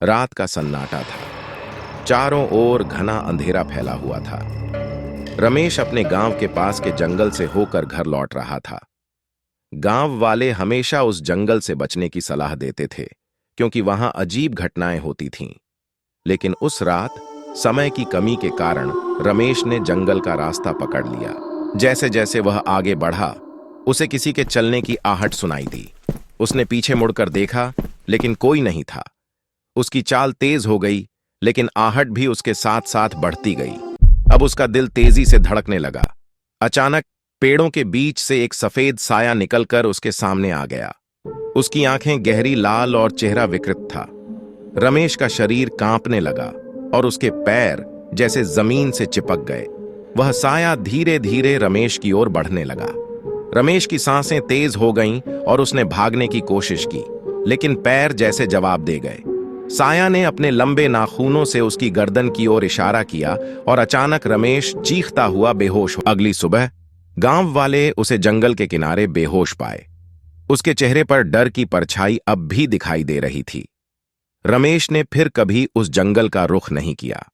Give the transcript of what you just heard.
रात का सन्नाटा था। चारों ओर घना अंधेरा फैला हुआ था। रमेश अपने गांव के पास के जंगल से होकर घर लौट रहा था। गांव वाले हमेशा उस जंगल से बचने की सलाह देते थे, क्योंकि वहां अजीब घटनाएं होती थीं। लेकिन उस रात समय की कमी के कारण रमेश ने जंगल का रास्ता पकड़ लिया। जैसे जैसे वह आगे बढ़ा, उसे किसी के चलने की आहट सुनाई दी। उसने पीछे मुड़कर देखा, लेकिन कोई नहीं था। उसकी चाल तेज हो गई, लेकिन आहट भी उसके साथ साथ बढ़ती गई। अब उसका दिल तेजी से धड़कने लगा। अचानक पेड़ों के बीच से एक सफेद साया निकलकर उसके सामने आ गया। उसकी आंखें गहरी लाल और चेहरा विकृत था। रमेश का शरीर कांपने लगा और उसके पैर जैसे जमीन से चिपक गए। वह साया धीरे धीरे रमेश की ओर बढ़ने लगा। रमेश की सांसें तेज हो गईं और उसने भागने की कोशिश की, लेकिन पैर जैसे जवाब दे गए। साया ने अपने लंबे नाखूनों से उसकी गर्दन की ओर इशारा किया और अचानक रमेश चीखता हुआ बेहोश हो। अगली सुबह गांव वाले उसे जंगल के किनारे बेहोश पाए। उसके चेहरे पर डर की परछाई अब भी दिखाई दे रही थी। रमेश ने फिर कभी उस जंगल का रुख नहीं किया।